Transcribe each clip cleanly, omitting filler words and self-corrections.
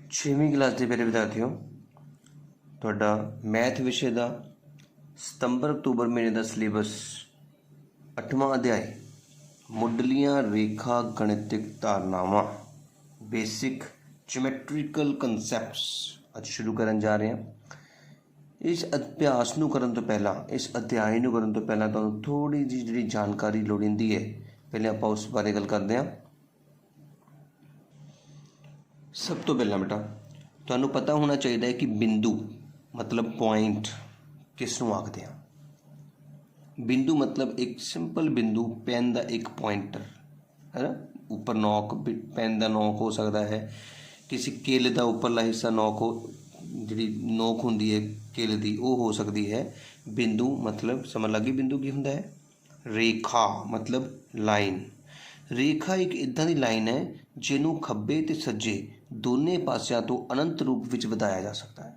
छेवीं class के प्यारे विद्यार्थियों, ਤੁਹਾਡਾ मैथ विषय का सितंबर अक्तूबर महीने का सिलेबस 8वां अध्याय मुੱਢਲੀਆਂ रेखा गणितिक धारनावां बेसिक ज्योमैट्रिकल कंसैप्ट्स ਅੱਜ शुरू करन जा रहे हैं। इस अभ्यास ਨੂੰ ਕਰਨ ਤੋਂ ਪਹਿਲਾਂ, इस अध्याय ਨੂੰ ਕਰਨ ਤੋਂ ਪਹਿਲਾਂ ਤੁਹਾਨੂੰ ਥੋੜੀ ਜਿਹੀ ਜਿਹੜੀ ਜਾਣਕਾਰੀ ਲੋੜੀਂਦੀ ਹੈ, ਪਹਿਲੇ ਆਪਾਂ ਉਸ ਬਾਰੇ ਗੱਲ ਕਰਦੇ ਹਾਂ। सब तो पहला बेटा तुहानू पता होना चाहिए कि बिंदु मतलब पॉइंट किसनों आखते हैं। बिंदु मतलब एक सिंपल बिंदु, पेन का एक पॉइंटर है ना, ऊपर नोक पेन का नोक हो सकता है, किसी किल का उपरला हिस्सा नोक हो, जी नोक होंगी है किल की वो हो सकती है। बिंदु मतलब समझ लगी बिंदु की होंगे है। रेखा मतलब लाइन। रेखा एक इदां दी लाइन है जिन्हों खब्बे ते सज्जे दोने पासियां तो अनंत रूप विच वधाया जा सकता है।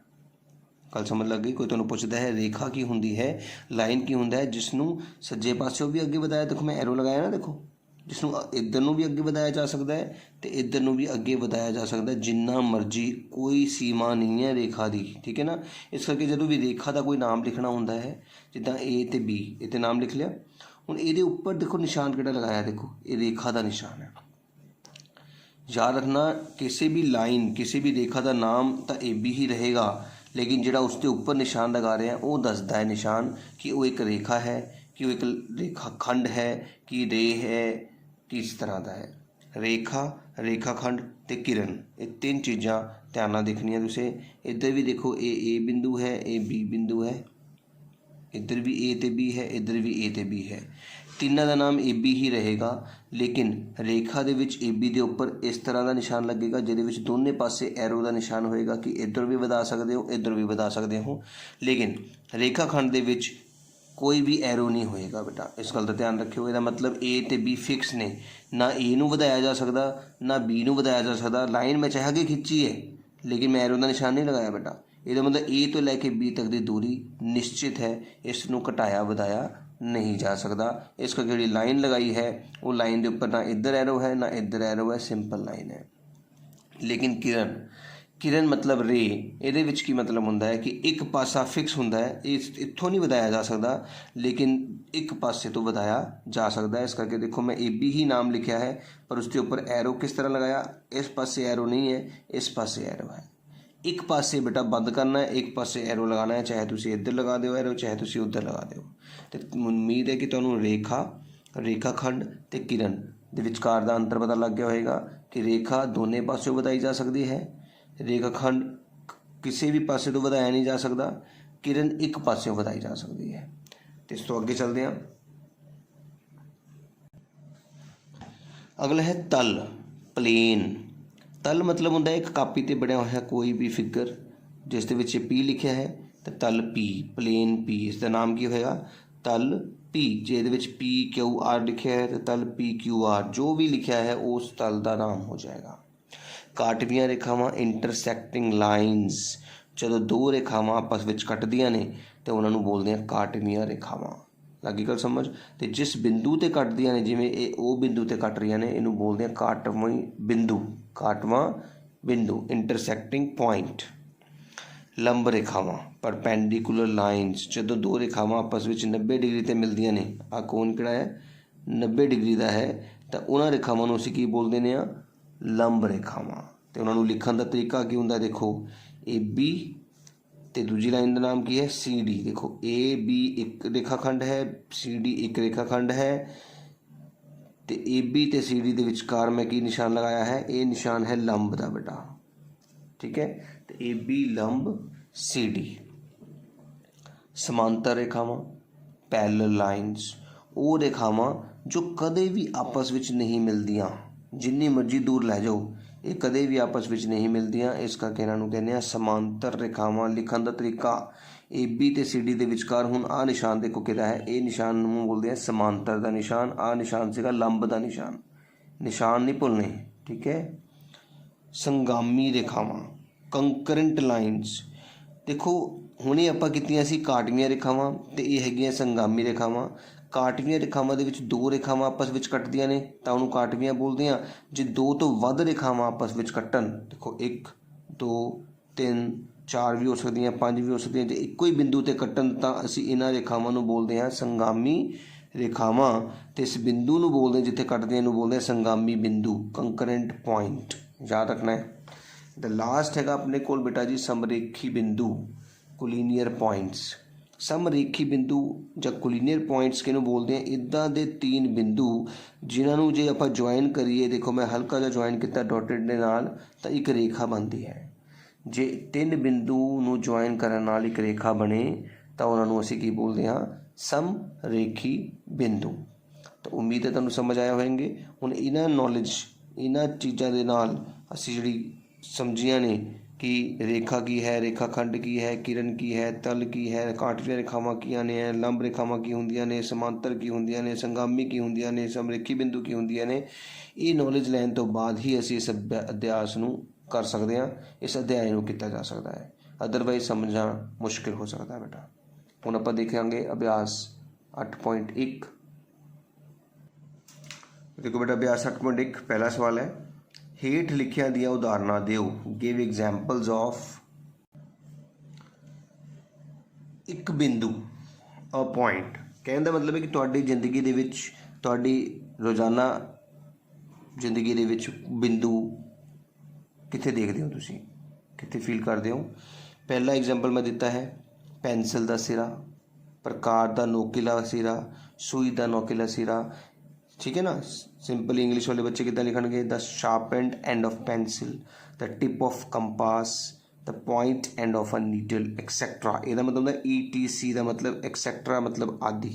गल समझ लग गई? कोई तुहानूं पुछदा है रेखा की होंदी है, लाइन की होंदा है जिसनों सज्जे पासियों भी अगे वधाया, देखो मैं एरो लगाया ना, देखो जिसनों इधर नूं भी अगे वधाया जा सकता है तो इधर नूं भी अगे वधाया जा सकता है, जिन्ना मर्जी, कोई सीमा नहीं है रेखा की, ठीक है ना। इस करके जो भी रेखा का कोई नाम लिखना होंदा है, जिद्दां ए ते बी, इत्थे नाम लिख लिया, हुण इहदे उपर देखो निशान किहड़ा लगाया, देखो ये रेखा का निशान है। याद रखना किसी भी लाइन, किसी भी रेखा का नाम तो ए बी ही रहेगा, लेकिन जिहड़ा उसके ऊपर निशान लगा रहे हैं वो दसदा है निशान कि वो एक रेखा है, कि वो एक रेखा खंड है, कि रे है, किस तरह का है। रेखा, रेखाखंड ते किरण, ये तीन चीज़ां ध्यान नाल देखनियां तुसीं। इधर भी देखो ए बिंदु है, ए बी बिंदु है, इधर भी ए ते बी है, इधर भी ए ते बी है, तीनों का नाम ए बी ही रहेगा। लेकिन रेखा दे विच ए बी दे उपर इस तरह का निशान लगेगा जिहदे विच दोनों पासे एरो का निशान होएगा कि इधर भी वधा सकते हो, इधर भी वधा सकते हो। लेकिन रेखाखंड दे विच कोई भी एरो नहीं होएगा बेटा, इस गल का ध्यान रखियो। इसका मतलब ए ते बी फिक्स ने, ना ए नूं वधाया जा सकता ना बी नूं वधाया जा सकता। लाइन मैं चाह के खिंची है लेकिन मैं एरो का निशान नहीं लगाया बेटा। इसका मतलब ए तो लैके बी तक की दूरी निश्चित है, इसनूं घटाया वधाया नहीं जा सकता। इस करके जिहड़ी लाइन लगाई है वो लाइन के उपर ना इधर एरो है ना इधर एरो है, सिंपल लाइन है। लेकिन किरण, किरण मतलब रे, ये की मतलब होंदा है कि एक पासा फिक्स होंदा है, इत्थों नहीं वधाया जा सकता, लेकिन एक पासे तो वधाया जा सकता है। इस करके देखो मैं ए बी ही नाम लिखा है पर उसके ऊपर एरो किस तरह लगाया, इस पासे एरो नहीं है, इस पासे एरो है। एक पासे बेटा बंद करना है, एक पासे एरो लगाना है, चाहे तुसी इधर लगा दो एरो, चाहे तुसी उधर लगा दो। तो उम्मीद है कि तुहानूं रेखा, रेखाखंड ते किरण दे विचकार दा अंतर पता लग गया होएगा कि रेखा दोनों पासों वधाई जा सकती है, रेखाखंड किसी भी पासे तो वधाया नहीं जा सकता, किरण एक पासों वधाई जा सकती है। तो इस तो अगे चलते हैं। अगला है तल, प्लेन। तल मतलब होंदा एक कापी ते बनया होया कोई भी फिगर जिस दे विच पी लिखा है, तो तल पी, प्लेन पी, इसका नाम की होएगा तल पी। जे इहदे विच पी क्यू आर लिखा है तो तल पी क्यू आर, जो भी लिखा है उस तल का नाम हो जाएगा। काटवियां रेखावां, इंटरसैक्टिंग लाइनस, जो दो रेखावां आपस में कटदियां ने तो उन्होंने बोलते हैं काटवियां रेखावां। लगी गल समझ? तो जिस बिंदु ते कटदियां ने, जिवें ये ओ बिंदु ते कट रही ने, इनू बोलते हैं काटवी बिंदु, काटवां बिंदु, इंटरसैक्टिंग पॉइंट। लंब रेखावां, परपेंडिकुलर लाइनस, जो दो रेखावां आपस में 90 डिग्री ते मिलदियां ने, आ कोण किहड़ा है 90 डिग्री का है, तो उन्होंने रेखावां नूं असीं की बोलते हैं लंब रेखावां। तो उन्होंने लिखण का तरीका की होंदा, देखो ए बी ते दूजी लाइन का नाम की है सी डी। देखो ए बी एक रेखाखंड है, सी डी एक रेखाखंड है, तो ए बी ते सी डी के विचकार मैं की निशान लगाया है, ये निशान है लंब का बेटा, ठीक है। तो ए बी लंब, सी डी। समांतर रेखावां, पैरेलल लाइनस, वो रेखावां जो कदे भी आपस में नहीं मिलदियां, जिन्नी मर्जी दूर लै जाओ ये कदे भी आपस में नहीं मिलदियां, इस करके इन्हां नूं कहने समांतर रेखावां। लिखण का तरीका ए बी ते सी डी के विचकार हुण आ निशान देखो किहड़ा है, ये निशान नूं बोलते हैं समांतर का निशान, आ निशान सीगा लंब का निशान, निशान नहीं भुलने, ठीक है। संगामी रेखावां, कंकरेंट लाइनस, देखो हुणे आपां कीतियां सी काटवियां रेखावां ते ये हैगियां संगामी रेखावां। काटवियां रेखावां दे विच दो रेखावां आपस में कटदियां ने तो उन्होंने काटवियां बोलते हैं। जे दो तो वध रेखावां आपस में कट्टन, देखो एक 2 3 4 भी हो सकती 5 भी हो सकती। जे ਇੱਕੋ ਹੀ ਬਿੰਦੂ ਤੇ ਕੱਟਣ ਤਾਂ ਅਸੀਂ ਇਹਨਾਂ ਰੇਖਾਵਾਂ ਨੂੰ ਬੋਲਦੇ ਹਾਂ ਸੰਗਾਮੀ ਰੇਖਾਵਾਂ, ਤੇ ਇਸ ਬਿੰਦੂ ਨੂੰ ਬੋਲਦੇ ਜਿੱਥੇ ਕੱਟਦੇ ਇਹਨੂੰ ਬੋਲਦੇ ਸੰਗਾਮੀ ਬਿੰਦੂ, ਕੰਕਰੈਂਟ ਪੁਆਇੰਟ, ਯਾਦ ਰੱਖਣਾ ਹੈ। ਦ ਲਾਸਟ ਹੈਗਾ ਆਪਣੇ ਕੋਲ ਬੇਟਾ ਜੀ ਸਮਰੇਖੀ ਬਿੰਦੂ, ਕੋਲੀਨੀਅਰ ਪੁਆਇੰਟਸ। ਸਮਰੇਖੀ ਬਿੰਦੂ ਜਾਂ ਕੋਲੀਨੀਅਰ ਪੁਆਇੰਟਸ ਕਿਹਨੂੰ ਬੋਲਦੇ ਆ? ਇੱਦਾਂ ਦੇ 3 ਬਿੰਦੂ ਜਿਨ੍ਹਾਂ ਨੂੰ ਜੇ ਆਪਾਂ ਜੁਆਇਨ ਕਰੀਏ, ਦੇਖੋ ਮੈਂ ਹਲਕਾ ਜਿਹਾ ਜੁਆਇਨ ਕੀਤਾ ਡੋਟਡ ਦੇ ਨਾਲ, ਤਾਂ ਇੱਕ ਰੇਖਾ ਬਣਦੀ ਹੈ। ਜੇ 3 ਬਿੰਦੂ ਨੂੰ ਜੁਆਇਨ ਕਰਨ ਨਾਲ ਇੱਕ ਰੇਖਾ ਬਣੇ ਤਾਂ ਉਹਨਾਂ ਨੂੰ ਅਸੀਂ ਕੀ ਬੋਲਦੇ ਹਾਂ? ਸਮਰੇਖੀ ਬਿੰਦੂ। ਤਾਂ ਉਮੀਦ ਹੈ ਤੁਹਾਨੂੰ ਸਮਝ ਆਇਆ ਹੋਣਗੇ। ਹੁਣ ਇਹਨਾਂ ਨੌਲੇਜ, ਇਹਨਾਂ ਚੀਜ਼ਾਂ ਦੇ ਨਾਲ ਅਸੀਂ ਜਿਹੜੀ ਸਮਝੀਆਂ ਨੇ ਕਿ ਰੇਖਾ ਕੀ ਹੈ, ਰੇਖਾ ਖੰਡ ਕੀ ਹੈ, ਕਿਰਨ ਕੀ ਹੈ, ਤਲ ਕੀ ਹੈ, ਕਾਟਵੀਆਂ ਰੇਖਾਵਾਂ ਕੀ ਨੇ, ਲੰਬ ਰੇਖਾਵਾਂ ਕੀ ਹੁੰਦੀਆਂ ਨੇ, ਸਮਾਂਤਰ ਕੀ ਹੁੰਦੀਆਂ ਨੇ, ਸੰਗਾਮੀ ਕੀ ਹੁੰਦੀਆਂ ਨੇ, ਸਮਰੇਖੀ ਬਿੰਦੂ ਕੀ ਹੁੰਦੀਆਂ ਨੇ, ਇਹ ਨੌਲੇਜ ਲੈਣ ਤੋਂ ਬਾਅਦ ਹੀ ਅਸੀਂ ਇਸ ਅਭਿਆਸ ਨੂੰ ਕਰ ਸਕਦੇ ਹਾਂ, ਇਸ ਅਧਿਆਇ ਨੂੰ ਕੀਤਾ ਜਾ ਸਕਦਾ ਹੈ। ਅਦਰਵਾਈਜ਼ ਸਮਝਣਾ ਮੁਸ਼ਕਿਲ ਹੋ ਸਕਦਾ ਬੇਟਾ। ਹੁਣ ਆਪਾਂ ਦੇਖਾਂਗੇ ਅਭਿਆਸ 8.1। ਦੇਖੋ ਬੇਟਾ ਅਭਿਆਸ 8.1 ਪਹਿਲਾ ਸਵਾਲ ਹੈ, ਹੇਠ ਲਿਖਿਆਂ ਦੀਆਂ ਉਦਾਹਰਨਾਂ ਦਿਓ। ਗਿਵ ਐਗਜ਼ਾਮਪਲਸ ਆਫ ਇੱਕ ਬਿੰਦੂ, ਅ ਪੁਆਇੰਟ। ਕਹਿਣ ਦਾ ਮਤਲਬ ਹੈ ਕਿ ਤੁਹਾਡੀ ਜ਼ਿੰਦਗੀ ਦੇ ਵਿੱਚ, ਤੁਹਾਡੀ ਰੋਜ਼ਾਨਾ ਜ਼ਿੰਦਗੀ ਦੇ ਵਿੱਚ ਬਿੰਦੂ ਕਿੱਥੇ ਦੇਖਦੇ ਹੋ ਤੁਸੀਂ, ਕਿੱਥੇ ਫੀਲ ਕਰਦੇ ਹੋ? ਪਹਿਲਾ ਐਗਜ਼ਾਮਪਲ ਮੈਂ ਦਿੱਤਾ ਹੈ ਪੈਨਸਿਲ ਦਾ ਸਿਰਾ, ਪ੍ਰਕਾਰ ਦਾ ਨੋਕੀਲਾ ਸਿਰਾ, ਸੂਈ ਦਾ ਨੋਕੀਲਾ ਸਿਰਾ। ठीक है ना। सिंपल इंग्लिश वाले बच्चे कितना लिखेंगे? The sharpened end of pencil, the tip of compass, the point end of a needle etcetera. ਇਹਦਾ मतलब है ETC ਦਾ मतलब एक्सेट्रा मतलब आदि।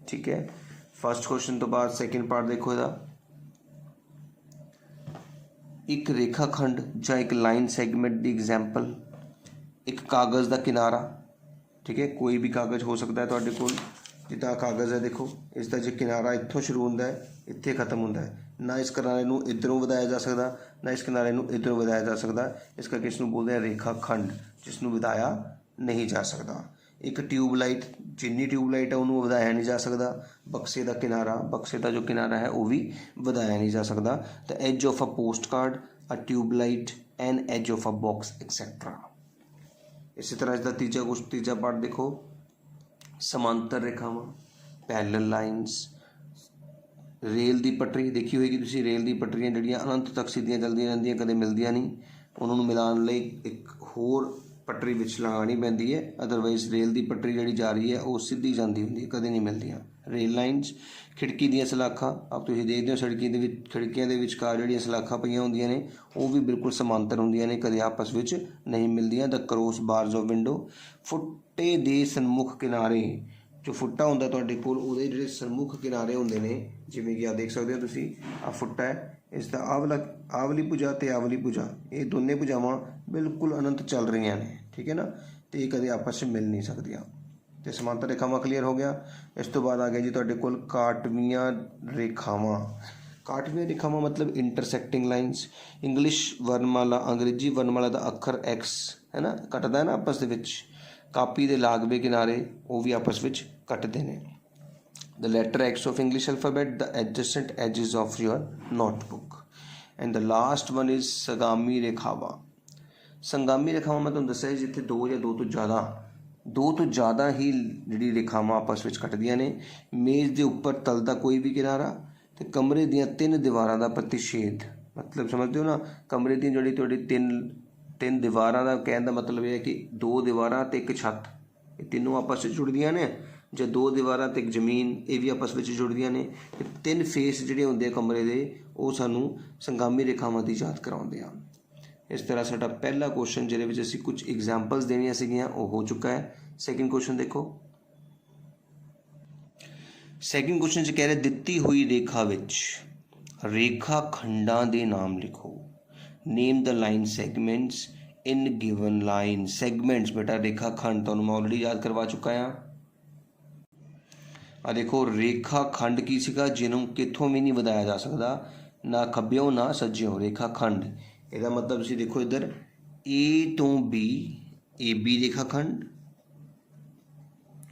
ठीक है। फर्स्ट क्वेश्चन तो बाद सैकेंड पार्ट देखो ਇਹਦਾ। एक रेखाखंड ਜਾਂ एक लाइन सैगमेंट ਦੀ एग्जाम्पल, एक कागज़ ਦਾ किनारा। ठीक है, कोई भी कागज़ हो सकता है ਤੁਹਾਡੇ ਕੋਲ। जिदा कागज़ है देखो, इसका जो किनारा इत्थों शुरू होंदा है, इत्थे खत्म होंदा है। ना इस किनारे नूं इधरों वधाया जा सकता, ना इस किनारे नूं इधरों वधाया जा सकता। इस करके इसनूं बोलते हैं रेखाखंड, जिसनूं वधाया नहीं जा सकता। एक ट्यूबलाइट, जिन्नी ट्यूबलाइट है उन्होंने वधाया नहीं जा सकता। बक्से का किनारा, बक्से का जो किनारा है वह भी वधाया नहीं जा सकता। The age of a post card, a tubelight, an age of a box etcetera. इसी तरह इसका तीजा पार्ट देखो, समांतर रेखावां, पैरेलल लाइनस। रेल की पटरी देखी होगी तुसीं, रेल की पटरियां जिहड़ियां अनंत तक सीधियां चलदियां रहिंदियां, कदे मिलदियां नहीं। उन्होंने मिलाने लई एक होर पटरी विच लगानी पैंदी है। अदरवाइज रेल की पटरी जिहड़ी जा रही है वो सीधी जाती हुंदी है, कदे नहीं मिलदियां। रेल लाइनस, खिड़की दीयां सलाखां, आप तुसीं देखदे हो सड़की दे विच, खिड़कियां दे विचकार जिहड़ियां सलाखां पईयां हुंदियां ने वो भी बिल्कुल समांतर हुंदियां ने, कदे आपस विच नहीं मिलदियां। The cross bars of window, फुट्टे दे सन्मुख किनारे, जो फुट्टा हुंदा तुहाडे कोल उहदे जिहड़े सन्मुख किनारे हुंदे ने, जिवें कि आ देख सकदे हो तुसीं, आ फुट्टा है, इसका आवली भुजा ते आवली भुजा, ये दोनों भुजावां बिल्कुल अनंत चल रही ने। ठीक है ना, तो ये कदे आपस में मिल नहीं सकदियां। तो समांतर रेखावां क्लीयर हो गया। इस तो बाद आ गया जी तुहाडे कोल काटवियां रेखावां। काटवियां रेखावां मतलब इंटरसैक्टिंग लाइनस। इंग्लिश वर्णमाला, अंग्रेजी वर्णमाला का अखर एक्स है ना, कटदा है ना आपस दे विच। कापी के लागवे किनारे वो भी आपस में कटते हैं। The letter X of English alphabet, the adjacent edges of your notebook. And the last one is संगामी रेखावां। संगामी रेखावां मैं तुहानूं दस्सिया जिथे दो या दो तो ज़्यादा ही जिहड़ी रेखावां आपस में कटदियां ने। मेज़ के उपर तल का कोई भी किनारा, तो कमरे दियां 3 दीवारां का प्रतिछेद, मतलब समझते हो ना, कमरे दी जिहड़ी तुहाडी 3 दीवारां का कहने का मतलब यह है कि 2 दीवारां ते एक छत, ये तीनों आपस में जुड़दियां ने। जो 2 दीवारां ते एक जमीन, ये भी आपस में जुड़दियां ने। 3 फेस जिहड़े हुंदे कमरे दे वो सानूं संगामी रेखावां दी याद कराउंदे आ। इस तरह साडा पहला क्वेश्चन जिहदे विच असीं कुछ एग्जाम्पल्स देनियां सीगियां वो हो चुका है। सैकेंड क्वेश्चन देखो, सैकेंड क्वेश्चन च कह रहे दित्ती हुई रेखा विच रेखा खंडां दे नाम लिखो। Name the line segments in given line. Segments बेटा रेखा खंड तो मैं ऑलरेडी याद करवा चुका हाँ। आ देखो रेखा खंड की सीगा, जिन्हों कितों भी नहीं वधाया जा सकता, ना खब्बियों ना सज्जियों। रेखा खंड इसका मतलब तुसीं देखो इधर ए तो बी, ए बी रेखा खंड,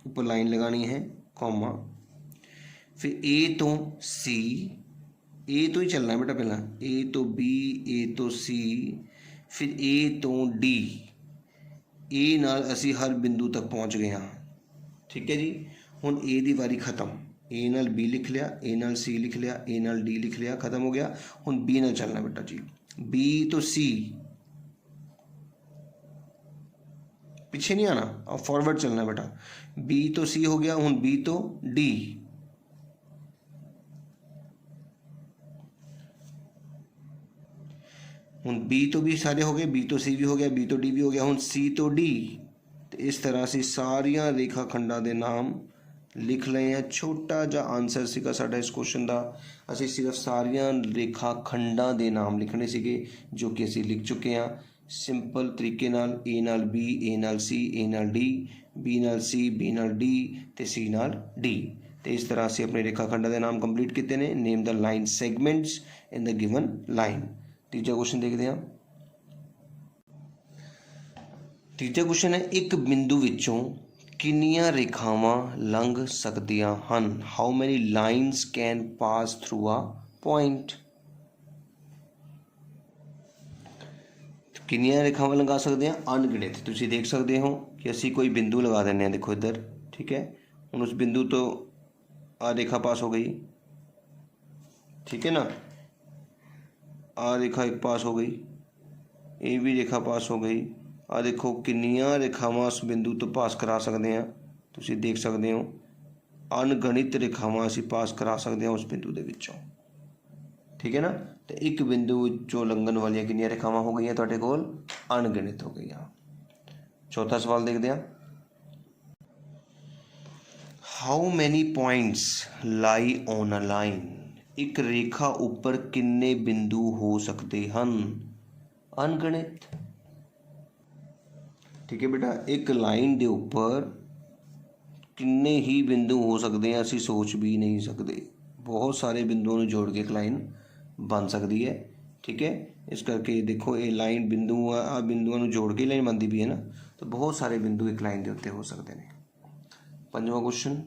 ऊपर लाइन लगानी है कॉमा, फिर ए तो सी, ए तो ही चलना है बेटा, पहला ए तो बी, ए तो सी, फिर ए तो डी, ए नाल असी हर बिंदु तक पहुँच गए हाँ। ठीक है जी, हुण ए दी वारी खत्म, ए नाल बी लिख लिया, ए नाल सी लिख लिया, ए नाल डी लिख लिया, खत्म हो गया। हुण बी नाल चलना बेटा जी, बी तो सी, पीछे नहीं आना, अब फॉरवर्ड चलना है बेटा। बी तो सी हो गया, हुण बी तो डी, हुण बी तो भी सारे हो गए, बी तो सी भी हो गया, बी तो डी भी हो गया, हुण सी तो डी। तो इस तरह से सारिया रेखा खंडा के नाम लिख लए हैं। छोटा जा आंसर सीगा साडा इस क्वेश्चन का, असी सिर्फ सारिया रेखा खंडा के नाम लिखने सीगे जो कि असी लिख चुके हैं सिंपल तरीके नाल। ए नाल बी, ए नाल सी, ए नाल डी, बी नाल सी, बी नाल डी ते सी नाल डी। तो इस तरह से अपने रेखा खंडा के नाम कंप्लीट किए हैं। Name the line segments in the given line. तीजा क्वेश्चन देखते हैं। तीजा क्वेश्चन है, एक बिंदु विचों कितनियां रेखावां लंघ सकदियां हन? How many lines can pass through a point? कितनियां रेखावां लंघा सकते हैं? अनगिणित। तुसीं देख सकते हो कि असी कोई बिंदु लगा देने हैं, देखो इधर, ठीक है। हुण उस बिंदु तो आ रेखा पास हो गई, ठीक है ना, आ रेखा एक पास हो गई, ये भी रेखा पास हो गई। आ देखो कितनियां रेखावां उस बिंदु तो पास करा सकते हैं, तुसीं देख सकते हो अनगणित रेखावां असीं पास करा सकते हैं उस बिंदु के विचों, ठीक है ना। तो एक बिंदु विचों लंघन वाली कितनियां रेखावां हो गई तुहाडे कोल? अनगिणित हो गई। चौथा सवाल देखते हैं। How many points lie on a line? एक रेखा उपर किन्ने बिंदु हो सकते हैं? अनगिणित। ठीक है बेटा, एक लाइन के उपर किन्ने ही बिंदु हो सकते हैं असी सोच भी नहीं सकते। बहुत सारे बिंदुओं को जोड़ के एक लाइन बन सकती है, ठीक है। इस करके देखो ये लाइन बिंदु आ बिंदुओं को जोड़ के लाइन बनती भी है ना, तो बहुत सारे बिंदु एक लाइन के उत्ते हो सकते हैं। पंजवां क्वेश्चन,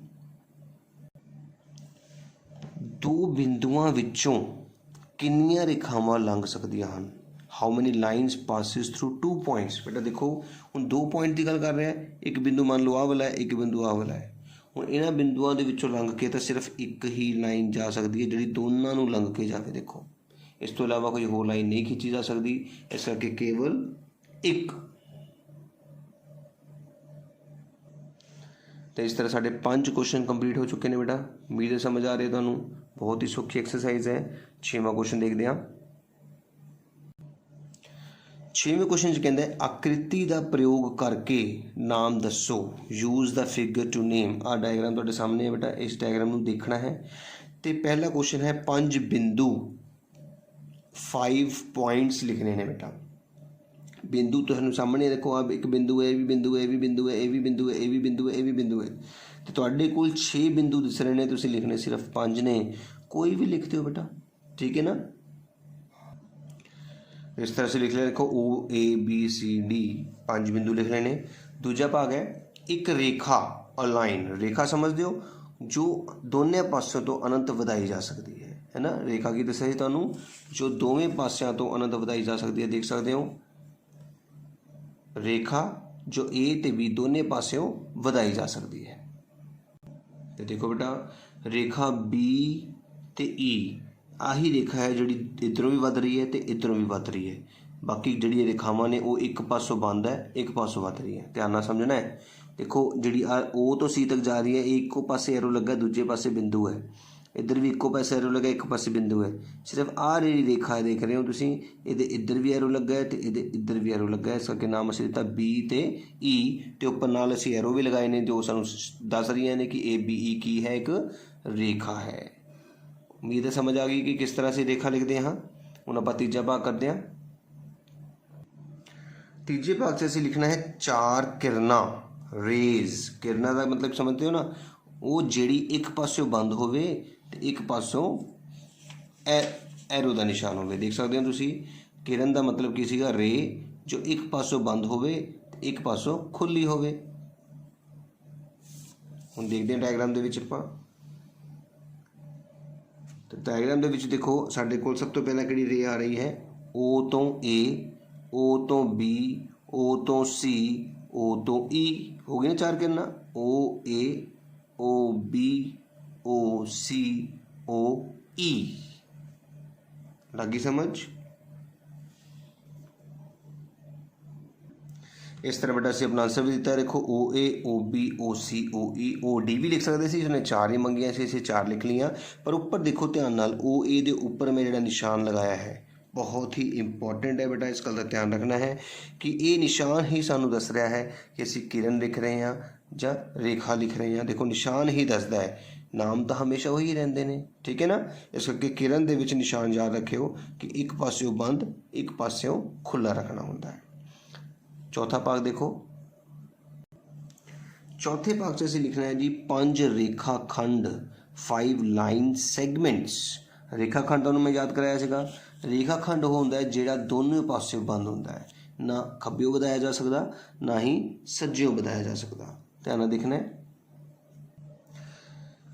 दो बिंदुओं विचों कितनियां रेखावां लंघ सकदियां हन? How many lines passes through two points? बेटा देखो हुण दो पॉइंट की गल कर रहे हैं, एक बिंदु मान लो आ वाला है, एक बिंदु आ वाला है। हुण इन्हां बिंदुओं दे विचों लंघ के तो सिर्फ एक ही लाइन जा सकती है जिहड़ी दोनों नूं लंघ के जावे। देखो इस तो इलावा कोई होर लाइन नहीं खिंची जा सकती, इस करके केवल एक। तो इस तरह साढ़े 5 क्वेश्चन कंप्लीट हो चुके हैं बेटा। उम्मीद है समझ आ रही है तुहानूं। बहुत ही सौखी एक्सरसाइज है। 6वां क्वेश्चन देखते हैं। 6वें क्वेश्चन कहता है, आकृति का प्रयोग करके नाम दसो। Use the figure to name. आ डायग्राम तुहाडे सामने है बेटा, इस डायग्राम को देखना है। तो पहला क्वेश्चन है 5 बिंदु 5 पॉइंट्स लिखने ने बेटा। बिंदु तो सामने देखो, अब एक बिंदु है, ये भी बिंदु है, ये भी बिंदु है, ये भी बिंदु है, ये भी बिंदु है, ये भी बिंदु है। तो तुहाडे कोल 6 बिंदु दिस रहे हैं, तुसीं लिखने सिर्फ 5 ने। कोई भी लिख दो बेटा, ठीक है ना। इस तरह से लिख ले, देखो ओ ए बी सी डी 5 बिंदु लिख लेने। दूजा भाग है एक रेखा, अ लाइन। रेखा समझ दो जो दोनों पासों तो अनंत वधाई जा सकती है ना। रेखा की दस्सिया तुहानूं जो दोवें पासियां तो अनंत वधाई जा सकती है, देख सकते हो। रेखा जो ए ते बी दोनों पासों वधाई जा सकती है। तो देखो बेटा, रेखा बी ते ई आही रेखा है जी इधरों भी वध रही है तो इधरों भी वध रही है। बाकी जी रेखावां ने वो एक पासों बंद है, एक पासों वध रही है। ध्यान नाल समझना है। देखो जी ओ तो सी तक जा रही है, एको पासे एरो लगा, दूजे पासे बिंदु है। इधर भी एको पासे एरो लगा, एक पासे बिंदु है। सिर्फ आ जी रेखा देख रहे हो तुसीं, इहदे इधर भी एरो लगा है तो इहदे इधर भी एरो लगा है। इस करके नाम असीं दिता बी ते ई, ते उपर नाल असीं एरो भी लगाए ने जो सानूं दस रही ने कि ए बी ई की है, एक रेखा है। उम्मीद है समझ आ गई कि किस तरह से रेखा लिखते हैं। हुण आपां तीजा भाग करते हैं। तीजे भाग से असीं लिखना है 4 किरणां, रेज। किरणां का मतलब समझते हो ना, वो जिहड़ी एक पासों बंद होवे ते एक पासों एरो का निशान होवे। देख सकते हो तुसीं, किरण का मतलब की सीगा? रे जो एक पासों बंद होवे ते एक पासों खुली होवे। हुण देखते हैं डायग्राम दे विच आपां। तो डायग्राम दे विच देखो साडे कोल सब तो पहला किहड़ी रे आ रही है, ओ तो ए, ओ तो बी, ओ तो सी, ओ तो ई, हो गई ना 4 किरणा, ओ ए, ओ बी, ओ सी, ओ ई। लगी समझ? इस तरह बेटा असीं अपना आंसर भी दिता, देखो ओ ए, ओ बी, ओ सी, ओ ई, ओ डी भी लिख सकते सी, उसने 4 ही मंगिया सी, असीं 4 लिख लिया। पर उपर देखो ध्यान नाल, ओ ए दे उपर मैं जिहड़ा निशान लगाया है बहुत ही इंपॉर्टेंट है बेटा, इस गल का ध्यान रखना है कि ये निशान ही सानू दस रहा है कि असीं किरण लिख रहे हैं या रेखा लिख रहे हैं। देखो निशान ही दसदा है, नाम तो हमेशा वही रहते हैं, ठीक है ना। इस करके किरण दे विच निशान याद रखियो कि एक पास्यों बंद एक पास्यों खुला रखना होता है। चौथा भाग देखो, चौथे भाग से असीं लिखना है जी 5 रेखा खंड, 5 लाइन सैगमेंट्स। रेखा खंड तुहानूं मैं याद कराया सीगा, रेखा खंड वो हुंदा है जिहड़ा दोनों पास्यों बंद हुंदा है, ना खब्बियों वधाया जा सकदा ना ही सज्जियों वधाया जा सकदा। ध्यान नाल देखना है।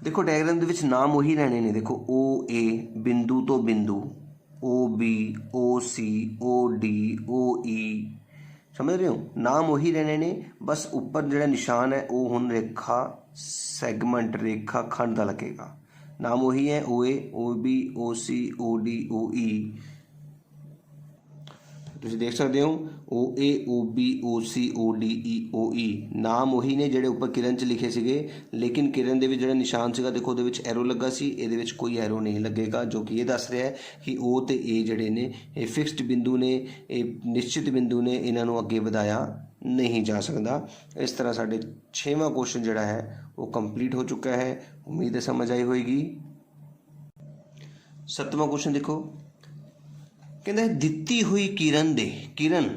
देखो डायग्राम दे विच नाम वही रहने ने, देखो ओ ए बिंदु तो बिंदु, ओ बी, ओ सी, ओ डी, ओ ई, समझ रहे हो, नाम वही रहने ने, बस ऊपर जिहड़ा निशान है वो हुण रेखा सैगमेंट रेखा खंड का लगेगा। नाम वही है, ओ ए, ओ बी, ओ सी, ओ डी, ओ ई। तुसीं देख सकते हो ओ ए, ओ बी, ओ सी, ओ डी, ई, ओ ई, नाम वही ने जिहड़े उपर किरण च लिखे सीगे, लेकिन किरण दे विच जिहड़ा निशान सीगा देखो उहदे विच एरो लगा सी, इहदे विच कोई एरो नहीं लगेगा, जो कि ये दस रहा है कि ओ ते ए जिहड़े ने ये फिक्सड बिंदु ने, ये निश्चित बिंदु ने, इन्हां नूं अगे वधाया नहीं जा सकता। इस तरह साडे 6वां क्वेश्चन जिहड़ा है वो कंप्लीट हो चुका है, उम्मीद है समझ आई होएगी। 7वां क्वेश्चन देखो, कहते दिती हुई किरण दे, किरण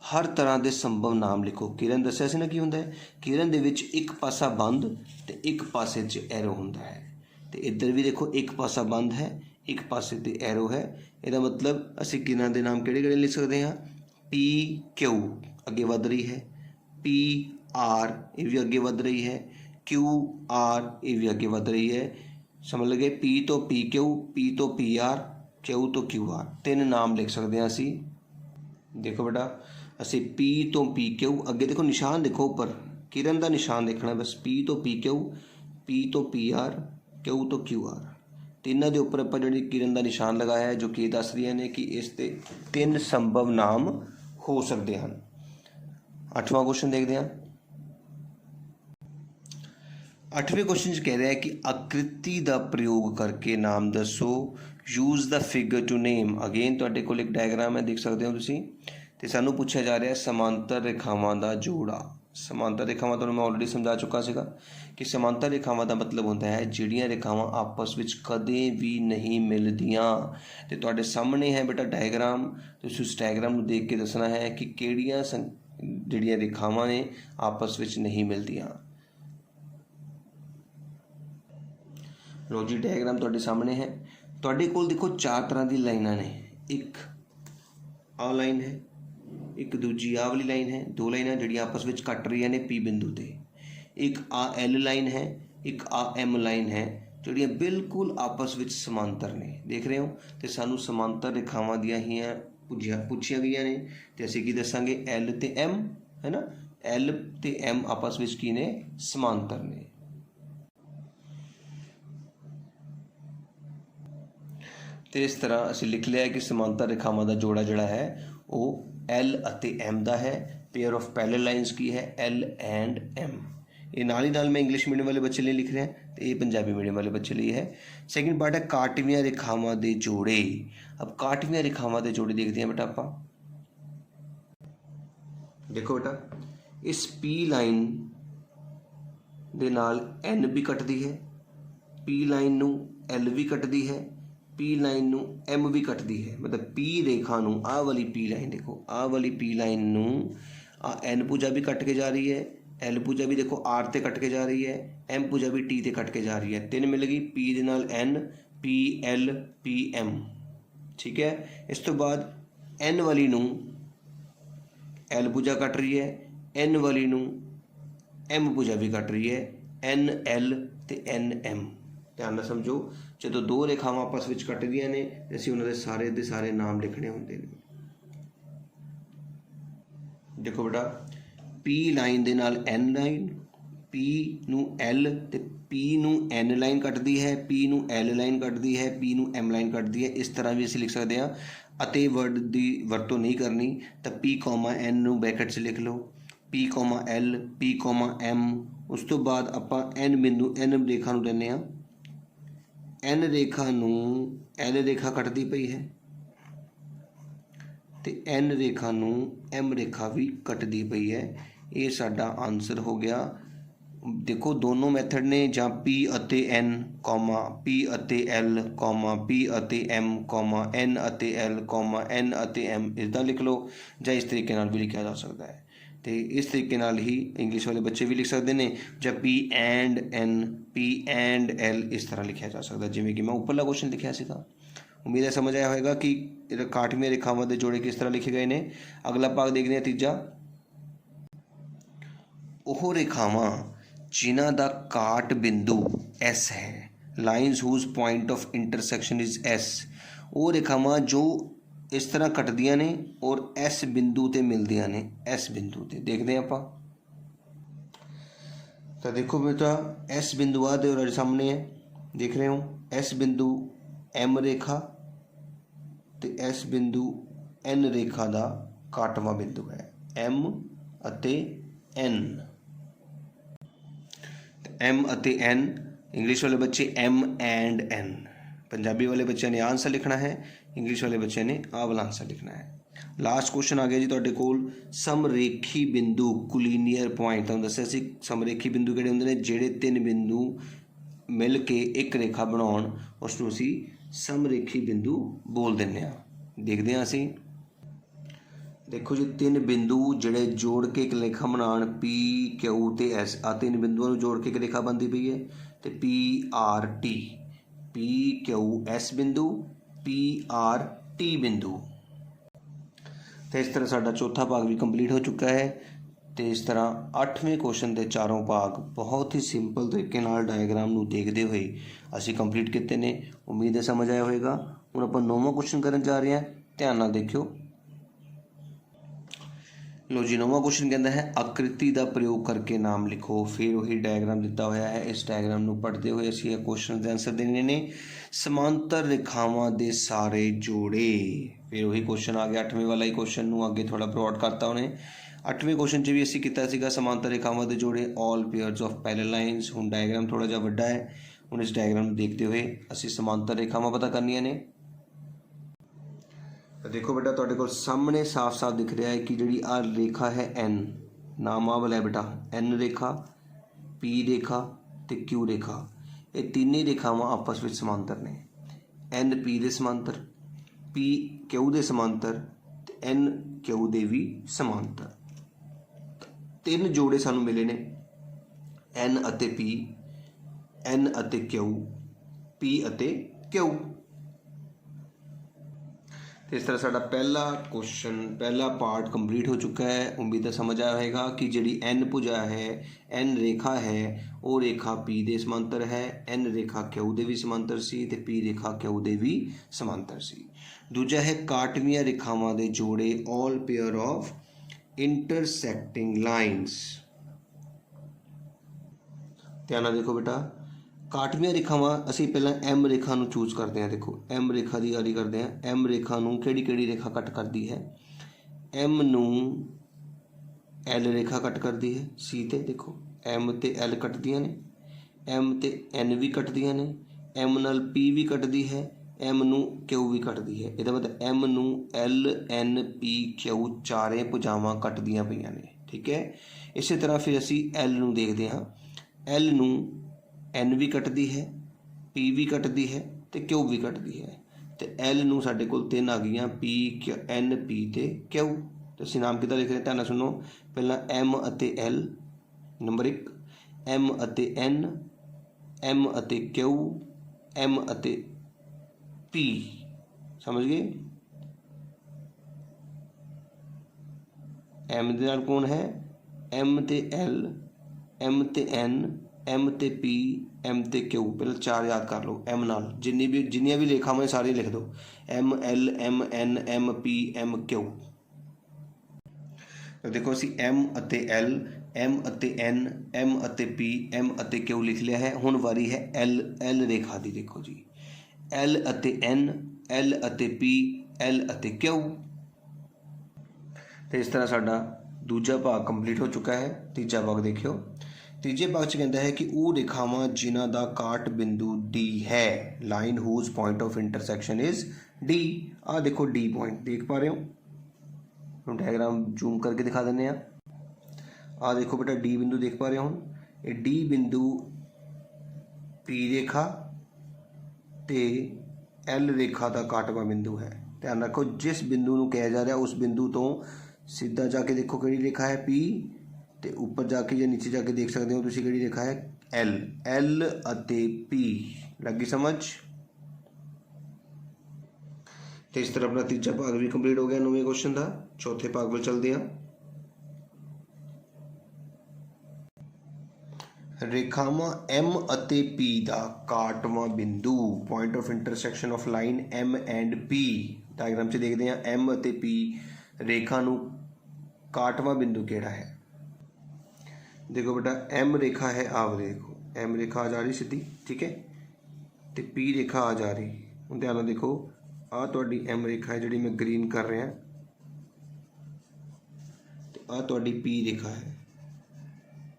हर तरह के संभव नाम लिखो। किरण दसिया सी ना की हुंदा है, किरण दे विच एक पासा बंद ते एक पासे च एरो हुंदा है, ते इधर भी देखो एक पासा बंद है एक पासे ते एरो है। इसका मतलब असीं किरण के नाम किहड़े-किहड़े लिख सकते हैं, पी क्यू अगे वध रही है, पी आर ये भी अगे वध रही है, क्यू आर ये भी अगे वध रही है। समझ लगे, पी तो पी क्यू, पी तो पी आर, क्यू तो क्यू आर, 3 नाम लिख सकते हैं असी। देखो बेटा असी पी तो पी क्यू, अगे देखो निशान देखो ऊपर किरण का निशान देखना, बस पी तो पी क्यू, पी तो पी आर, क्यू तो क्यू आर, तीनों के उपर आप जी किरण का निशान लगाया है, जो कि दस रही ने कि इसके 3 संभव नाम हो सकते हैं। 8वां क्वेश्चन देखते हैं। 8वें क्वेश्चन कह रहा है कि आकृति का प्रयोग करके नाम दसो, use the figure to name. Again तुहाडे कोल एक डायग्राम है, देख सकते हो तुसीं, ते सानू पूछा जा रहा है समांतर रेखावां का जोड़ा। समांतर रेखावां तुहानूं मैं ऑलरेडी समझा चुका सीगा कि समांतर रेखावां का मतलब होता है जिहड़ियां रेखावां आपस विच कदे भी नहीं मिलदियां। ते तुहाडे सामने है बेटा डायग्राम, तुसीं उस डायग्राम नूं देख के दसना है कि किहड़ियां जिहड़ियां रेखावां ने आपस विच नहीं मिलदियां। लो जी डायग्राम तुहाडे सामने है, तुहाडे कोल देखो 4 तरह की लाइनां ने, एक आ लाइन है, एक दूजी आ वाली लाइन है, 2 लाइनां जिहड़ियां आपस विच कट रही ने पी बिंदु ते, एक आ एल लाइन है, एक आ एम लाइन है, जिहड़ियां बिल्कुल आपस विच समांतर ने। देख रहे हो, तो सानू समांतर रेखावां दियां ही पूछिया गई ने, तो असीं की दसांगे एल ते एम, है ना, एल ते एम आपस विच की ने, समांतर ने। तो इस तरह असीं लिख लिया है कि समांतर रेखावां का जोड़ा जिहड़ा है वो एल अते एम का है। पेयर ऑफ पैरेलल लाइन्स की है एल एंड एम। ये नाल ही नाल मैं इंग्लिश मीडियम वाले बच्चे लिए लिख रहा है, तो ये पंजाबी मीडियम वाले बच्चे लिए है। सैकेंड पार्ट है काटवियां रेखावां के जोड़े। अब काटवियां रेखावां के जोड़े देखते हैं बेटा आपां। देखो बेटा इस पी लाइन दे नाल एन भी कटदी है, पी लाइन नूं एल भी कटदी है, पी लाइन नूं एम भी कटदी है। मतलब पी रेखा नूं आ वाली पी लाइन देखो, आ वाली पी लाइन नूं आ एन भुजा भी कट के जा रही है, एल भुजा भी देखो आर ते कट के जा रही है, एम भुजा भी टी ते कट के जा रही है। 3 मिल गई, पी दे नाल N, P L, P M. ठीक है, इस तो बाद एन वाली नूं एल भुजा कट रही है, एन वाली नूं एम भुजा भी कट रही है, एन एल ते एन एम। ध्यान नाल समझो, जो दो रेखावां आपस में कटदियां ने असीं उन्हां दे सारे दे सारे नाम लिखने हुंदे ने। देखो बेटा, पी लाइन दे नाल एन लाइन, पी नूं एल ते पी नूं एन लाइन कटदी है, पी नूं एल लाइन कटदी है, पी नूं एम लाइन कटदी है। इस तरह भी असीं लिख सकते हैं। अते वर्ड की वरतों नहीं करनी तो पी कॉमा एन नूं ब्रैकेट 'च लिख लो, P comma L, P comma M. उस तो बाद आपां एन बिंदु एन रेखा नूं लैंदे हां, एन रेखा नूं एल रेखा कटदी पई है तो एन रेखा नूं एम रेखा भी कटदी पई है। ये साडा आंसर हो गया। देखो दोनों मैथड ने, ਜਾਂ पी ਅਤੇ एन कॉमा पी ਅਤੇ एल कॉमा पी ਅਤੇ एम कॉमा एन ਅਤੇ एल कॉमा एन ਅਤੇ एम इदां लिख लो, ਜਾਂ इस तरीके नाल भी लिखा जा सकता है। तो इस तरीके नाल ही इंग्लिश वाले बच्चे भी लिख सकते हैं, ਜਾਂ P and N, P and L इस तरह लिखा जा सकता है, जिवें कि मैं उपरला क्वेश्चन लिखा सीगा। उम्मीद है समझ आया होगा कि काटवीं रेखावां दे जोड़े किस तरह लिखे गए हैं। अगला भाग देखते हैं तीजा, ਉਹ रेखावां जिन्हां दा काट बिंदु एस है, lines whose point of intersection is S. वो रेखावां जो इस तरह कटदियां ने और एस बिंदु ते मिलदियां ने, एस बिंदु ते देखते हैं आप। तो देखो बेटा, एस बिंदु आ दे सामने है, देख रहे हो, एस बिंदु एम रेखा तो एस बिंदु एन रेखा का काटवा बिंदु है, एम अते एन। एम अते एन, इंग्लिश वाले बच्चे एम एंड एन, पंजाबी वाले बच्चे ने आंसर लिखना है, इंग्लिश वाले बच्चे ने आ वाला आंसर लिखना है। लास्ट क्वेश्चन आ गया जी तुहाडे कोल, समरेखी बिंदु कोलिनियर पॉइंट। तुहानूं दस्सिया सी समरेखी बिंदु किहड़े हुंदे ने, जिहड़े तीन बिंदु मिल के एक रेखा बनाउण उसनूं असीं समरेखी बिंदु बोल दिंदे आ। देखदे हां असीं, देखो जी तीन बिंदु जिहड़े जोड़ के एक रेखा बनाउण, पी क्यू ते एस, आ तीन बिंदुओं नूं जोड़ के एक रेखा बनती पई है तो P R T, P Q S बिंदु, पी आर टी बिंदु। तो इस तरह साडा चौथा भाग भी कंप्लीट हो चुका है। तो इस तरह 8वें क्वेश्चन के चारों भाग बहुत ही सिंपल तरीके नाल डायग्राम नूं देखते हुए असीं कंप्लीट किए ने। उम्मीद है समझ आया होगा। हुण आपां 9वां क्वेश्चन करन जा रहे हैं, ध्यान नाल देखियो। लो जी 9वां क्वेश्चन कहता है आकृति का प्रयोग करके नाम लिखो। फिर वही डायग्राम दिता हुआ है, इस डायग्राम नूं पढ़ते हुए असीं क्वेश्चन के आंसर देने ने। समांतर रेखावां दे सारे जोड़े, फिर वही क्वेश्चन आ गया 8वें वाला ही क्वेश्चन नूं अगे थोड़ा ब्रॉड करता उन्हें। 8वें क्वेश्चन च भी असीं कीता सीगा समांतर रेखावां दे जोड़े, all pairs of parallel lines. हुण डायग्राम थोड़ा जिहा वड्डा है, हुण इस डायग्राम नूं देखते हुए असीं समांतर रेखावां पता करनियां ने। देखो बेटा तुहाडे कोल सामने साफ साफ दिख रहा है कि जिहड़ी आ रेखा है एन, नाम आ वाला है बेटा, एन रेखा, पी रेखा ते क्यू रेखा, ये तीन ही रेखावां आपस में समांतर ने। एन पी दे समांतर, पी क्यू दे समांतर ते एन क्यू दे भी समांतर। तीन जोड़े सानू मिले ने, एन अते पी, एन अते क्यू, पी अते क्यू। इस तरह साडा पहला क्वेश्चन, पहला पार्ट कंप्लीट हो चुका है। उम्मीद है समझ आया होगा कि जिहड़ी एन भुजा है, एन रेखा है, वो रेखा पी दे समांतर है, एन रेखा क्यू दे भी समांतर सी ते पी रेखा क्यू दे भी समांतर सी। दूजा है काटवीं रेखावां दे जोड़े, ऑल पेयर ऑफ इंटरसैक्टिंग लाइन्स। ध्यान नाल देखो बेटा, काटवीं रेखावां असीं पहलां एम रेखा नूं चूज करते हैं। देखो एम रेखा की गल करते हैं, एम रेखा नूं किहड़ी रेखा कट करती है, एम नूं एल रेखा कट करती है सी ते। देखो एम ते एल कटदियां ने, एम ते एन भी कटदियां ने, एम नाल पी भी कटदी है, एम नूं क्यू भी कटदी है। इहदा मतलब एम नूं एल एन पी क्यू चारे भुजावां कटदियां पईयां ने, ठीक है। इस तरह फिर असीं एल नूं देखदे हां, एल नूं एन भी कटदी है, पी भी कटदी है तो क्यू भी कटदी है। तो एल नूं साडे कोल तीन आ गईयां, पी क्यू, एन पी ते क्यू। तो असीं नाम किहदा लिख रहे हैं, ध्यान नाल सुनो। पहला एम अते एल नंबर 1, एम अते एन, एम अते क्यू, एम अते पी। समझ गए? एम दे नाल कौन है, एम ते एल, एम ते एन, एम ते पी एम ते क्यू, पहले 4 याद कर लो एम नाल, जिन्नियां भी रेखावां सारी लिख दो, M L M N M P M Q. तो देखो असी एम अते एल एम अते एन एम अते पी एम अते क्यू लिख लिया है। हुण वारी है एल एल रेखा दी। देखो जी एल अते एन एल अते पी एल अते क्यू। तो इस तरह साडा दूजा भाग कंप्लीट हो चुका है। तीजा भाग देखियो, तीजे भाग च कहता है कि वो रेखावां जिन्हां दा काट बिंदु डी है, line whose point of intersection is D. आ देखो डी पॉइंट देख पा रहे हो, डायग्राम जूम करके दिखा देने। आ देखो बेटा डी बिंदु देख पा रहे हो, ये डी बिंदु पी रेखा ते एल रेखा का काटवा बिंदु है। ध्यान रखो जिस बिंदु नूं कहा जा रहा उस बिंदु तो सीधा जाके देखो किहड़ी रेखा है पी, ते ऊपर जाके या नीचे जाके देख सकते हो तुसीं किहड़ी रेखा है एल। एल अते पी लगी समझ। तो इस तरह अपना तीजा भाग भी कंप्लीट हो गया 9वें क्वेश्चन का। चौथे भाग में चलते हैं। रेखावां एम अते पी दा काटवां बिंदु, point of intersection of line M and P. Diagram से देखते हैं एम अते पी रेखा नूं काटवां बिंदु केड़ा है। देखो बेटा एम रेखा है, आप देखो एम रेखा आ जा रही सीधी, ठीक है, तो पी रेखा आ जा रही। हुण ध्यान नाल देखो आ तुहाडी एम रेखा है जिहड़ी मैं ग्रीन कर रहा, तो आ तुहाडी पी रेखा है,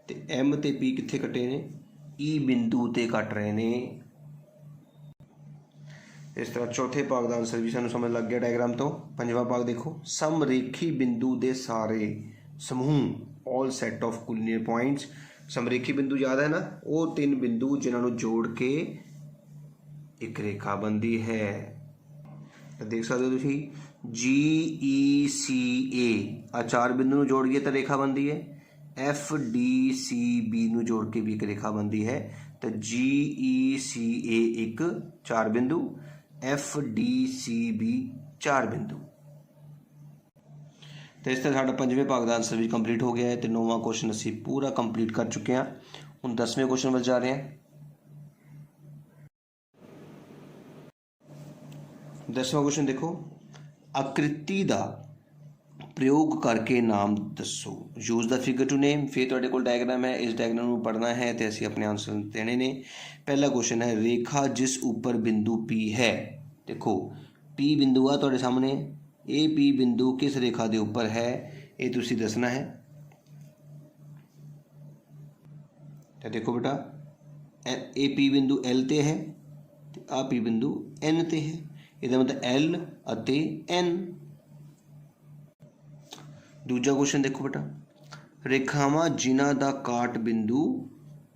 तो एम ते पी कित्थे कटे ने, ई बिंदु ते कट रहे ने। इस तरह चौथे भाग का आंसर भी सानू समझ लग गया डायग्राम तो। पंजवां भाग देखो, समरेखी बिंदु दे सारे समूह, all set of collinear points. समरेखी बिंदु याद है ना, वो 3 बिंदु जिन्होंने जोड़ के एक रेखा बनती है। तो देख सकते हो तुम जी ई सी ए आ 4 बिंदु नूं जोड़िए तो रेखा बनती है। एफ डी सी बी नूं जोड़ के भी एक रेखा बनती है। तो जी ई सी ए एक 4 बिंदु, एफ डी सी बी 4 बिंदु। तो इस तरह साडा पंजवें भाग का आंसर भी कंप्लीट हो गया है। तो 9वां क्वेश्चन असी पूरा कंप्लीट कर चुके हैं। हुण 10वें क्वेश्चन वल जा रहे हैं। 10वां क्वेश्चन देखो, आकृति का प्रयोग करके नाम दसो। Use the figure to name. फिर तुहाडे कोल डायग्राम है, इस डायग्राम को पढ़ना है तो असीं अपने आंसर देने ने। पहला क्वेश्चन है रेखा जिस ऊपर बिंदु पी है। देखो पी बिंदु आ तुहाडे सामने, ए पी बिंदु किस रेखा के ऊपर है ये तुसीं दसना है। तो देखो बेटा ए पी बिंदु एल ते है, आ पी बिंदु एन ते है, इसका मतलब एल अते एन। दूजा क्वेश्चन देखो बेटा, रेखावां जिन्हां दा काट बिंदु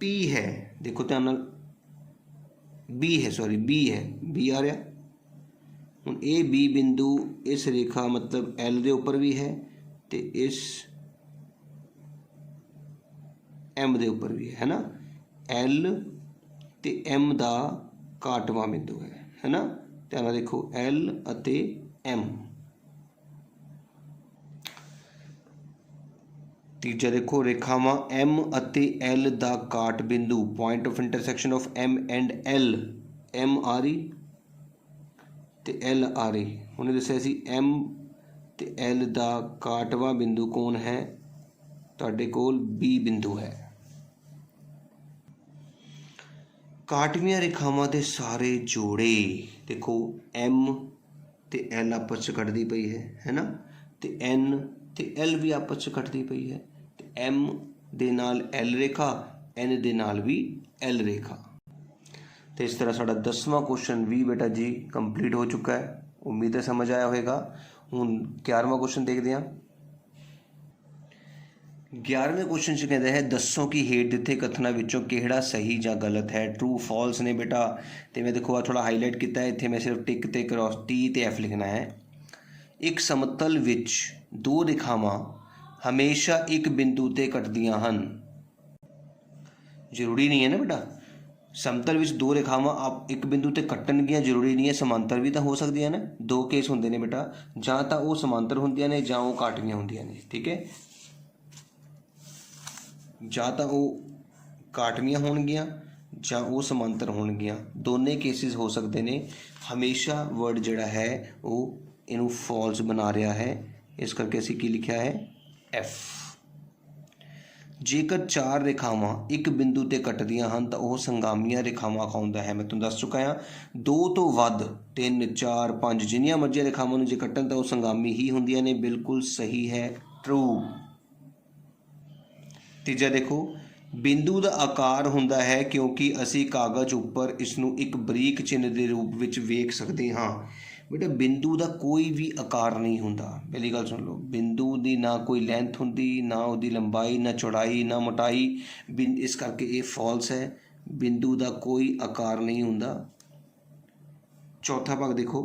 पी है। देखो ध्यान नाल बी है, सॉरी बी है, बी आ रहा। हुण ए बी बिंदु इस रेखा मतलब एल दे उपर भी है तो इस एम दे उपर भी है ना। एल ते एम दा काटवां बिंदु है ना। ध्यान देखो एल अते एम। तीजा देखो रेखावां एम अते एल दा काट बिंदु, point of intersection of M and L. M आ रही ते एल आ रही। उन्हें दस्सिया सी एम ते एल दा काटवा बिंदु कौन है, तुहाडे कोल बी बिंदु है। काटवियां रेखावां दे सारे जोड़े, देखो एम ते एल आपस च कटदी पई है ना, ते एन ते एल भी आपस च कटदी पई है। ते एम दे नाल एल रेखा, एन दे नाल भी एल रेखा। तो इस तरह साडा 10वां क्वेश्चन भी बेटा जी कंप्लीट हो चुका है। उम्मीद है समझ आया होगा। हुण 11वां क्वेश्चन देखते हैं। 11वें क्वेश्चन च कहता है दसो कि हेठ दिते कथना विचों किहड़ा सही या गलत है। ट्रू फॉल्स ने बेटा। तो मैं देखो थोड़ा हाईलाइट किया है, इत्थे मैं सिर्फ टिक ते क्रॉस टी ते एफ लिखना है। एक समतल विच 2 रेखावां हमेशा एक बिंदु ते कटदियां हन। जरूरी नहीं है ना बेटा, समतल विच 2 रेखावां आप एक बिंदु ते कट्टणगियां, जरूरी नहीं है समांतर भी तो हो सकदियां ना। 2 केस होंदे ने बेटा, जां तां वो समांतर होंदियां ने जां वो काटवियां होंदियां ने। ठीक है, जां तां वो ਕਾਟਵੀਆਂ ਹੋਣਗੀਆਂ ਜਾਂ ਉਹ ਸਮਾਂਤਰ ਹੋਣਗੀਆਂ। ਦੋਨੇ ਕੇਸਿਸ ਹੋ ਸਕਦੇ ਨੇ। ਹਮੇਸ਼ਾ ਵਰਡ ਜਿਹੜਾ ਹੈ ਉਹ ਇਹਨੂੰ ਫਾਲਸ ਬਣਾ ਰਿਹਾ ਹੈ, ਇਸ ਕਰਕੇ ਅਸੀਂ ਕੀ ਲਿਖਿਆ ਹੈ ਐਫ। ਜੇਕਰ 4 ਰੇਖਾਵਾਂ ਇੱਕ ਬਿੰਦੂ ਤੇ ਕੱਟਦੀਆਂ ਹਨ ਤਾਂ ਉਹ ਸੰਗਾਮੀਆਂ ਰੇਖਾਵਾਂ ਅਖਾਉਂਦਾ ਹੈ। ਮੈਂ ਤੁਹਾਨੂੰ ਦੱਸ ਚੁੱਕਾ ਹਾਂ 2 ਤੋਂ ਵੱਧ 3 4 5 ਜਿੰਨੀਆਂ ਮਰਜ਼ੀ ਰੇਖਾਵਾਂ ਨੂੰ ਜੇ ਕੱਟਣ ਤਾਂ ਉਹ ਸੰਗਾਮੀ ਹੀ ਹੁੰਦੀਆਂ ਨੇ। ਬਿਲਕੁਲ ਸਹੀ ਹੈ, ਟਰੂ। ਤੀਜਾ ਦੇਖੋ, ਬਿੰਦੂ ਦਾ ਆਕਾਰ ਹੁੰਦਾ ਹੈ ਕਿਉਂਕਿ ਅਸੀਂ ਕਾਗਜ਼ ਉੱਪਰ ਇਸ ਨੂੰ ਇੱਕ ਬਰੀਕ ਚਿੰਨ੍ਹ ਦੇ ਰੂਪ ਵਿੱਚ ਵੇਖ ਸਕਦੇ ਹਾਂ। ਬੇਟਾ ਬਿੰਦੂ ਦਾ ਕੋਈ ਵੀ ਆਕਾਰ ਨਹੀਂ ਹੁੰਦਾ। ਪਹਿਲੀ ਗੱਲ ਸੁਣ ਲਓ, ਬਿੰਦੂ ਦੀ ਨਾ ਕੋਈ ਲੈਂਥ ਹੁੰਦੀ, ਨਾ ਉਹਦੀ ਲੰਬਾਈ, ਨਾ ਚੌੜਾਈ, ਨਾ ਮੋਟਾਈ। ਇਸ ਕਰਕੇ ਇਹ ਫਾਲਸ ਹੈ। ਬਿੰਦੂ ਦਾ ਕੋਈ ਆਕਾਰ ਨਹੀਂ ਹੁੰਦਾ। ਚੌਥਾ ਭਾਗ ਦੇਖੋ,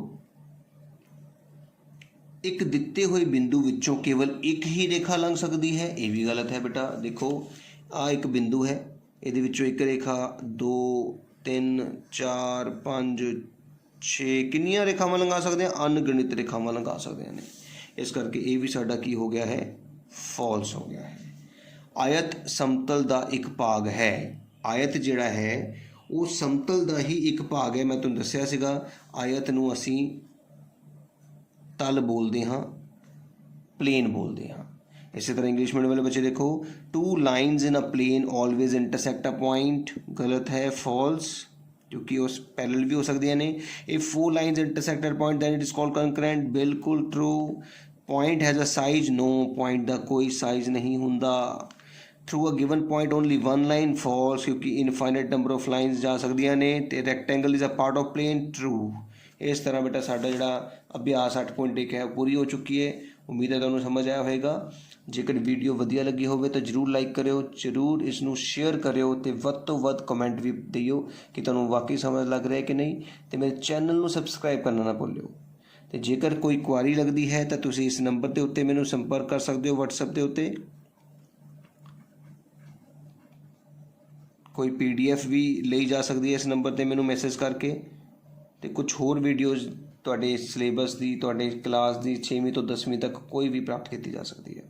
ਇੱਕ ਦਿੱਤੇ ਹੋਏ ਬਿੰਦੂ ਵਿੱਚੋਂ ਕੇਵਲ ਇੱਕ ਹੀ ਰੇਖਾ ਲੰਘ ਸਕਦੀ ਹੈ। ਇਹ ਵੀ ਗਲਤ ਹੈ ਬੇਟਾ। ਦੇਖੋ ਆ ਇੱਕ ਬਿੰਦੂ ਹੈ, ਇਹਦੇ ਵਿੱਚੋਂ ਇੱਕ ਰੇਖਾ 2 3 4 5 6 ਕਿੰਨੀਆਂ ਰੇਖਾਵਾਂ ਲੰਘਾ ਸਕਦੇ ਹਾਂ? ਅਣਗਿਣਤ ਰੇਖਾਵਾਂ ਲੰਘਾ ਸਕਦੇ ਨੇ। ਇਸ ਕਰਕੇ ਇਹ ਵੀ ਸਾਡਾ ਕੀ ਹੋ ਗਿਆ ਹੈ? ਫਾਲਸ ਹੋ ਗਿਆ ਹੈ। ਆਇਤ ਸਮਤਲ ਦਾ ਇੱਕ ਭਾਗ ਹੈ। ਆਇਤ ਜਿਹੜਾ ਹੈ ਉਹ ਸਮਤਲ ਦਾ ਹੀ ਇੱਕ ਭਾਗ ਹੈ। ਮੈਂ ਤੁਹਾਨੂੰ ਦੱਸਿਆ ਸੀਗਾ ਆਇਤ ਨੂੰ ਅਸੀਂ ਤਲ ਬੋਲਦੇ ਹਾਂ, ਪਲੇਨ ਬੋਲਦੇ ਹਾਂ। ਇਸੇ ਤਰ੍ਹਾਂ ਇੰਗਲਿਸ਼ ਮੀਡੀਅਮ ਵਾਲੇ ਬੱਚੇ ਦੇਖੋ, 2 ਲਾਈਨਸ ਇਨ ਅ ਪਲੇਨ ਆਲਵੇਜ਼ ਇੰਟਰਸੈਕਟ ਅ ਪੁਆਇੰਟ। ਗਲਤ ਹੈ, ਫਾਲਸ, क्योंकि उस पैरेलल भी हो सकती है। नहीं, if 4 lines intersect at point then it is called concurrent। बिल्कुल true. point has a size? no, point ਦਾ कोई size नहीं ਹੁੰਦਾ। through a given point only one line? false, क्योंकि infinite number of lines ਜਾ ਸਕਦੀਆਂ ਨੇ। ਤੇ rectangle is a part of plane? true। ਇਸ ਤਰ੍ਹਾਂ ਬੇਟਾ ਸਾਡਾ ਜਿਹੜਾ ਅਭਿਆਸ 8.1 ਹੈ ਪੂਰੀ ਹੋ ਚੁੱਕੀ ਹੈ। ਉਮੀਦ ਹੈ ਤੁਹਾਨੂੰ ਸਮਝ ਆਇਆ ਹੋਵੇਗਾ। ਜੇਕਰ ਵੀਡੀਓ ਵਧੀਆ ਲੱਗੀ ਹੋਵੇ ਤਾਂ ਜ਼ਰੂਰ ਲਾਈਕ ਕਰਿਓ, ਜ਼ਰੂਰ ਇਸ ਨੂੰ ਸ਼ੇਅਰ ਕਰਿਓ ਅਤੇ ਵੱਧ ਤੋਂ ਵੱਧ ਕਮੈਂਟ ਵੀ ਦਿਓ ਕਿ ਤੁਹਾਨੂੰ ਵਾਕਈ ਸਮਝ ਲੱਗ ਰਿਹਾ ਕਿ ਨਹੀਂ। ਅਤੇ ਮੇਰੇ ਚੈਨਲ ਨੂੰ ਸਬਸਕ੍ਰਾਈਬ ਕਰਨਾ ਨਾ ਭੁੱਲਿਓ। ਅਤੇ ਜੇਕਰ ਕੋਈ ਕੁਆਰੀ ਲੱਗਦੀ ਹੈ ਤਾਂ ਤੁਸੀਂ ਇਸ ਨੰਬਰ ਦੇ ਉੱਤੇ ਮੈਨੂੰ ਸੰਪਰਕ ਕਰ ਸਕਦੇ ਹੋ, ਵਟਸਐਪ ਦੇ ਉੱਤੇ। ਕੋਈ PDF ਵੀ ਲਈ ਜਾ ਸਕਦੀ ਹੈ ਇਸ ਨੰਬਰ 'ਤੇ ਮੈਨੂੰ ਮੈਸੇਜ ਕਰਕੇ। ਅਤੇ ਕੁਛ ਹੋਰ ਵੀਡੀਓਜ਼ ਤੁਹਾਡੇ ਸਿਲੇਬਸ ਦੀ, ਤੁਹਾਡੇ ਕਲਾਸ ਦੀ 6ਵੀਂ ਤੋਂ 10ਵੀਂ ਤੱਕ ਕੋਈ ਵੀ ਪ੍ਰਾਪਤ ਕੀਤੀ ਜਾ ਸਕਦੀ ਹੈ।